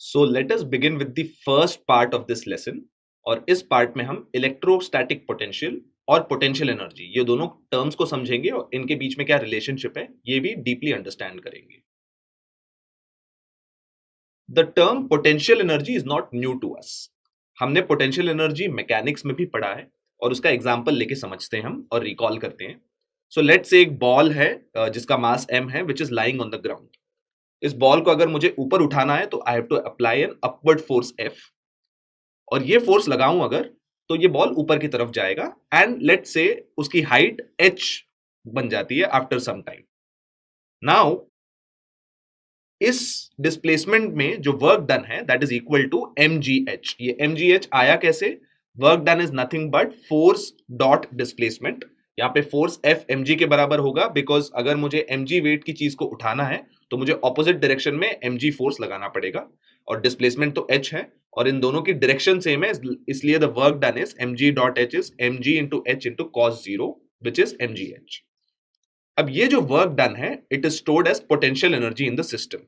So let us begin with the first part of this lesson. और इस part में हम इलेक्ट्रोस्टैटिक पोटेंशियल और पोटेंशियल एनर्जी ये दोनों टर्म्स को समझेंगे और इनके बीच में क्या रिलेशनशिप है ये भी डीपली अंडरस्टैंड करेंगे. The term potential energy is not new to us. हमने पोटेंशियल एनर्जी मैकेनिक्स में भी पढ़ा है और उसका एग्जाम्पल लेके समझते हैं हम और रिकॉल करते हैं. सो लेट्स से एक बॉल है जिसका मास m है which is lying on the ground. इस बॉल को अगर मुझे ऊपर उठाना है तो I have to apply an upward force F और ये फोर्स लगाऊं अगर तो ये बॉल ऊपर की तरफ जाएगा एंड लेट्स से उसकी हाइट h बन जाती है आफ्टर सम टाइम. नाउ इस डिस्प्लेसमेंट में जो वर्क डन है that is equal to mgh. ये mgh आया कैसे? Work done is nothing but force dot displacement. यहाँ पे फोर्स F mg के बराबर होगा बिकॉज अगर मुझे mg वेट की चीज को उठाना है तो मुझे ऑपोजिट डायरेक्शन में mg फोर्स लगाना पड़ेगा और डिस्प्लेसमेंट तो h है और इन दोनों की डायरेक्शन सेम है इसलिए the work done is mg dot h is mg into h into cos 0 which is mgh. अब ये जो वर्क डन है it is stored as potential energy in the system.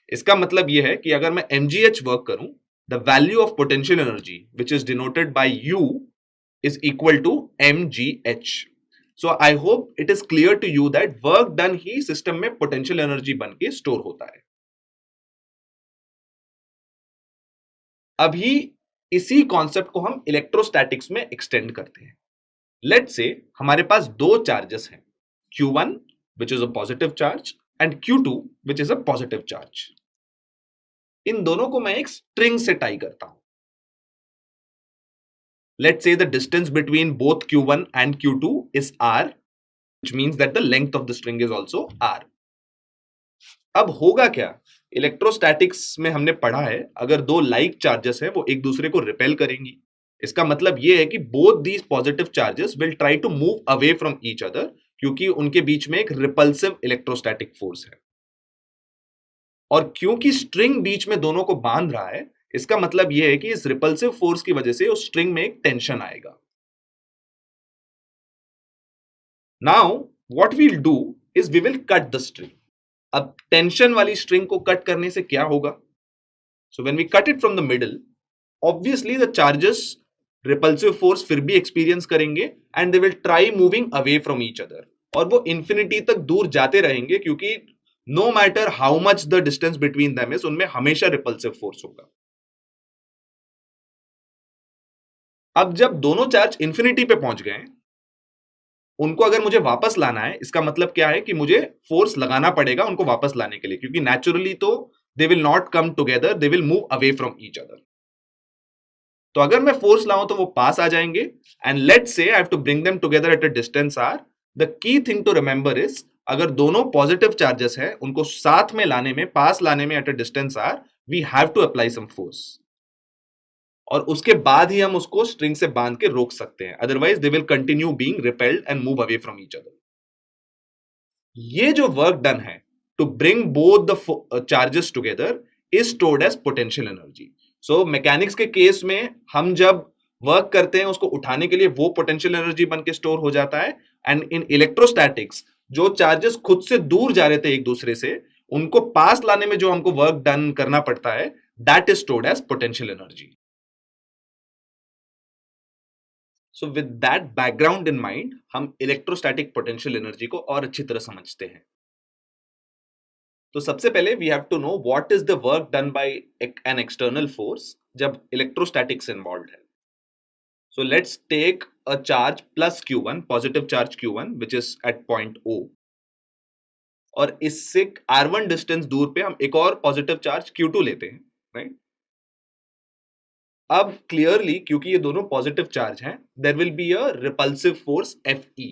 इसका मतलब ये है कि अगर मैं mgh वर्क करूं the value of potential energy which is denoted by u is equal to mgh. So I hope it is clear to you that work done he system में potential energy बन के store होता है. अभी इसी concept को हम electrostatics में एक्सटेंड करते हैं. लेट्स से हमारे पास दो चार्जेस हैं Q1 which is a positive charge and Q2 which is a positive charge. इन दोनों को मैं एक स्ट्रिंग से टाई करता हूं. Let's say the distance between both Q1 and Q2 is R, which means that the length of the string is also R. अब होगा क्या? इलेक्ट्रोस्टैटिक्स में हमने पढ़ा है अगर दो लाइक चार्जेस है वो एक दूसरे को रिपेल करेंगी. इसका मतलब ये है कि both these positive charges will try to move away from each other क्योंकि उनके बीच में एक रिपल्सिव इलेक्ट्रोस्टैटिक फोर्स है. और क्योंकि स्ट्रिंग बीच में दोनों को बांध रहा है इसका मतलब यह है कि इस रिपल्सिव फोर्स की वजह से उस स्ट्रिंग में एक टेंशन आएगा. Now what will do is we will cut the string. अब टेंशन वाली स्ट्रिंग को कट करने से क्या होगा? So when we cut it from the middle obviously the charges repulsive force फिर भी एक्सपीरियंस करेंगे and they will try moving away from each other और वो इंफिनिटी तक दूर जाते रहेंगे क्योंकि no matter how much the distance between them is उनमें हमेशा रिपल्सिव फोर्स होगा. अब जब दोनों चार्ज इंफिनिटी पे पहुंच गए उनको अगर मुझे वापस लाना है इसका मतलब क्या है कि मुझे फोर्स लगाना पड़ेगा उनको वापस लाने के लिए क्योंकि नेचुरली तो they will not come together they will move away from each other. तो अगर मैं फोर्स लाऊं तो वो पास आ जाएंगे and let's say I have to bring them together at a distance r. The key thing to remember is अगर दोनों positive charges हैं उनको साथ में लाने में पास लाने में at a distance r we have to apply some force और उसके बाद ही हम उसको स्ट्रिंग से बांध के रोक सकते हैं. Otherwise they will continue being repelled and move away from each other. ये जो वर्क डन है to bring both the charges together is stored as potential energy. So mechanics के केस में हम जब वर्क करते हैं उसको उठाने के लिए वो पोटेंशियल एनर्जी बन के स्टोर हो जाता है एंड इन इलेक्ट्रोस्टैटिक्स जो चार्जेस खुद से दूर जा रहे थे एक दूसरे से उनको पास लाने में जो हमको वर्क डन करना पड़ता है that is stored as potential energy. So with that background in mind, हम इलेक्ट्रोस्टैटिक पोटेंशियल एनर्जी को और अच्छी तरह समझते हैं. तो सबसे पहले we have to know what is the work done by an external force जब इलेक्ट्रोस्टैटिक्स इन्वॉल्व है. So let's take a charge plus Q1, positive charge Q1, which is at point O. और इससे R1 डिस्टेंस दूर पे हम एक और positive charge Q2 लेते हैं, राइट? अब क्लियरली क्योंकि ये दोनों पॉजिटिव चार्ज हैं there will be a repulsive force Fe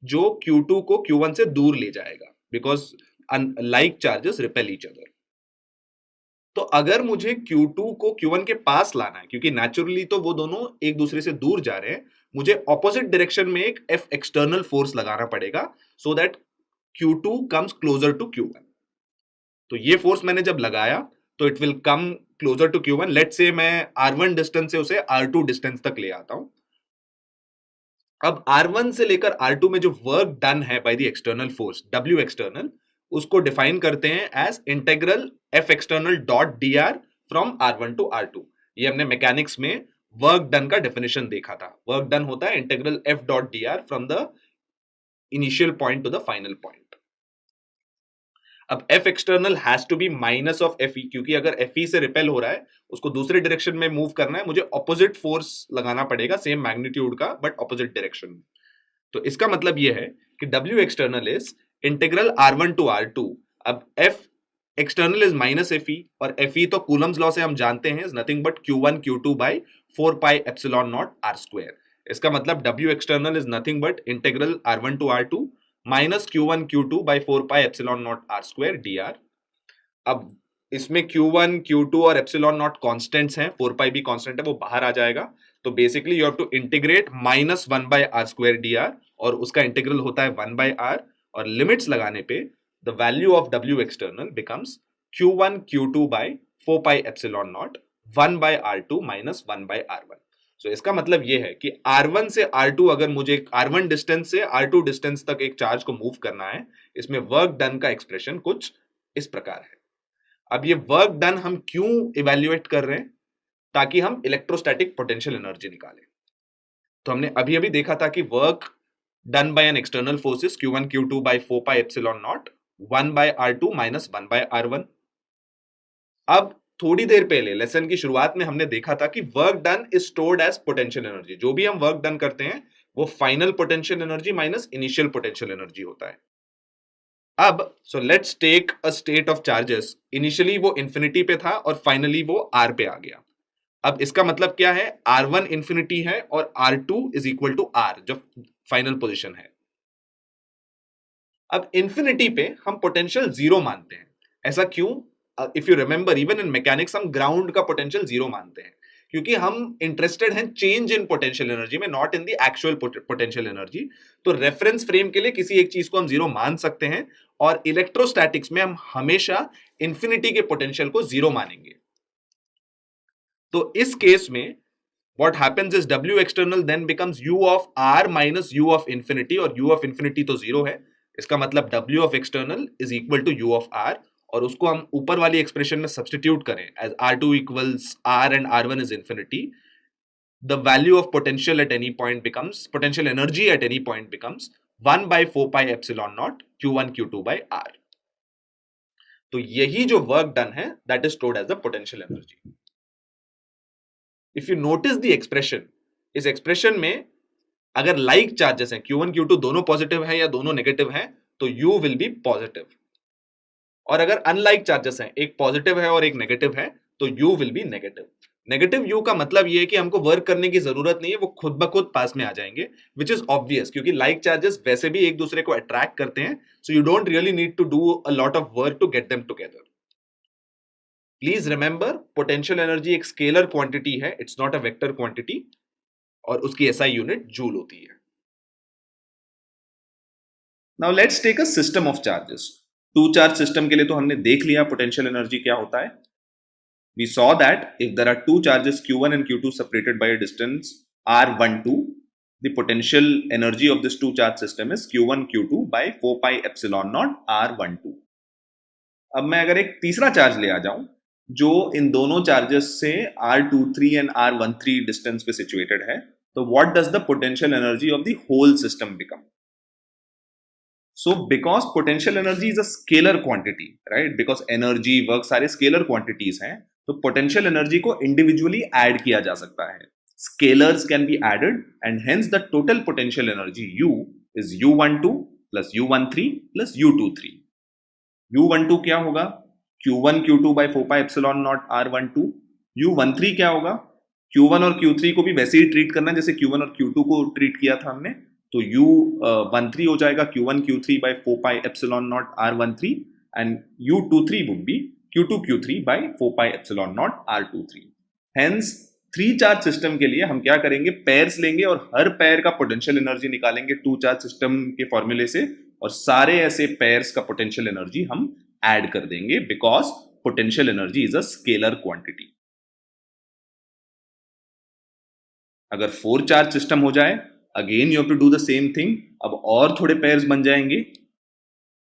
जो Q2 को Q1 से दूर ले जाएगा because like charges repel each other. तो अगर मुझे Q2 को Q1 के पास लाना है क्योंकि नेचुरली तो वो दोनों एक दूसरे से दूर जा रहे हैं मुझे ऑपोजिट डायरेक्शन में एक F एक्सटर्नल फोर्स लगाना पड़ेगा so that Q2 comes closer to Q1. तो ये फोर्स मैंने जब लगाया तो it will come closer to Q1. Let's say मैं R1 डिस्टेंस से उसे R2 डिस्टेंस तक ले आता हूं. अब R1 से लेकर R2 में जो वर्क डन है by the external force W external उसको डिफाइन करते हैं as integral F external dot dr from R1 to R2। ये हमने मैकेनिक्स में वर्क डन का डेफिनेशन देखा था। वर्क डन होता है integral F dot dr from the initial point to the final point. अब F external has to be minus of Fe, क्योंकि अगर Fe से रिपेल हो रहा है, उसको दूसरे डायरेक्शन में मूव करना है, मुझे ऑपोजिट फोर्स लगाना पड़ेगा सेम मैग्नीट्यूड का बट ऑपोजिट डायरेक्शन में। तो इसका मतलब ये है कि W external is integral R1 to R2। अब F external is minus Fe, और Fe तो कूलम्स लॉ से हम जानते हैं is nothing but Q1 Q2 by 4 pi epsilon naught R square. इसका मतलब W external is nothing but integral R1 to R2 minus Q1 Q2 by 4 pi epsilon naught R square dr। अब इसमें Q1 Q2 और epsilon not constants हैं, 4 पाई भी constant है, वो बाहर आ जाएगा। तो basically you have to integrate minus 1 by R square dr, और उसका इंटीग्रल होता है 1 बाय R, और लिमिट्स लगाने पे the value of W external becomes Q1 Q2 by 4 pi epsilon naught 1 by R2 minus 1 by R1। तो इसका मतलब ये है कि R1 से R2 अगर मुझे R1 डिस्टेंस से R2 डिस्टेंस तक एक चार्ज को मूव करना है, इसमें वर्क डन का एक्सप्रेशन कुछ इस प्रकार है। अब ये वर्क डन हम क्यों इवैल्यूएट कर रहे हैं? ताकि हम इलेक्ट्रोस्टैटिक पोटेंशियल एनर्जी निकालें। तो हमने अभी अभी देखा था कि work done by an external forces Q1 Q2 by 4 pi epsilon naught 1 by R2 minus 1 by R1। अब थोड़ी देर पहले लेसन की शुरुआत में हमने देखा था कि work done is stored as potential energy. जो भी हम वर्क डन करते हैं वो final potential energy minus initial potential energy होता है। अब so let's take a state of charges. Initially वो इंफिनिटी पे था और फाइनली वो R पे आ गया। अब इसका मतलब क्या है? R1 इंफिनिटी है और R2 is equal to R, जो फाइनल पोजीशन है। अब इंफिनिटी पे हम पोटेंशियल जीरो मानते हैं। ऐसा क्यों? If you remember, even in mechanics हम ग्राउंड का पोटेंशियल जीरो मानते हैं, क्योंकि हम इंटरेस्टेड हैं चेंज इन पोटेंशियल एनर्जी में, not in the actual potential energy. तो रेफरेंस फ्रेम के लिए किसी एक चीज को हम जीरो मान सकते हैं, और इलेक्ट्रोस्टैटिक्स में हम हमेशा इंफिनिटी के पोटेंशियल को जीरो मानेंगे। तो इस केस में what happens is W external then becomes U of R minus U of infinity, और U of infinity तो जीरो है। इसका मतलब W of external is equal to U of R, और उसको हम ऊपर वाली एक्सप्रेशन में सब्स्टिट्यूट करें as R2 equals R and R1 is infinity, the value of potential at any point becomes, potential energy at any point becomes 1 by 4 pi epsilon naught Q1 Q2 by R। तो यही जो work done है that is stored as the potential energy। If you notice the expression, इस expression में अगर like charges हैं, Q1 Q2 दोनों positive हैं या दोनों नेगेटिव हैं, तो U विल बी पॉजिटिव। और अगर अनलाइक चार्जेस हैं, एक पॉजिटिव है और एक नेगेटिव है, तो U will be negative. Negative U का मतलब ये है कि हमको वर्क करने की जरूरत नहीं है, वो खुद ब खुद पास में आ जाएंगे, विच इज ऑब्वियस, क्योंकि लाइक चार्जेस वैसे भी एक दूसरे को अट्रैक्ट करते हैं, so you don't really need to do a lot of work to get them together. Please remember, potential energy एक स्केलर क्वांटिटी है, it's not a vector quantity, और उसकी एसआई यूनिट जूल होती है। Now let's take a system of charges. Two charge system के लिए तो हमने देख लिया पोटेंशियल एनर्जी क्या होता है। We saw that if there are two charges Q1 and Q2 separated by a distance R12, the potential energy of this two charge system is Q1 Q2 by 4 pi epsilon naught R12। अब मैं अगर एक तीसरा charge ले आ जाऊं जो इन दोनों charges से R23 एंड R13 डिस्टेंस पे सिचुएटेड है, तो what does the potential energy of the whole system become? So because potential energy is a scalar quantity, right? Because energy, work सारे scalar quantities हैं, तो potential energy को individually add किया जा सकता है। Scalars can be added and hence the total potential energy U is U12 plus U13 plus U23। U12 क्या होगा? Q1 Q2 by 4 pi epsilon naught R12। U13 क्या होगा? Q1 और Q3 को भी वैसे ही ट्रीट करना जैसे Q1 और Q2 को ट्रीट किया था हमने, तो U13 हो जाएगा Q1 Q3 by 4 pi epsilon naught R13 and U23 would be Q2 Q3 by 4 pi epsilon naught R23। Hence three charge system के लिए हम क्या करेंगे? पेयर्स लेंगे और हर पेयर का पोटेंशियल एनर्जी निकालेंगे टू चार्ज सिस्टम के फॉर्मूले से, और सारे ऐसे पेयर्स का पोटेंशियल एनर्जी हम ऐड कर देंगे, because potential energy is a scalar quantity. अगर फोर चार्ज सिस्टम हो जाए, again you have to do the same thing. अब और थोड़े पेयर्स बन जाएंगे,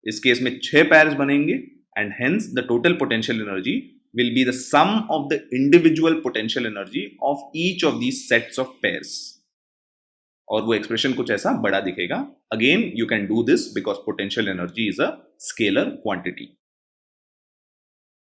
इस केस में 6 पेयर्स बनेंगे, and hence the total potential energy will be the sum of the individual potential energy of each of these sets of pairs. और वो एक्सप्रेशन कुछ ऐसा बड़ा दिखेगा. Again, you can do this because potential energy is a scalar quantity.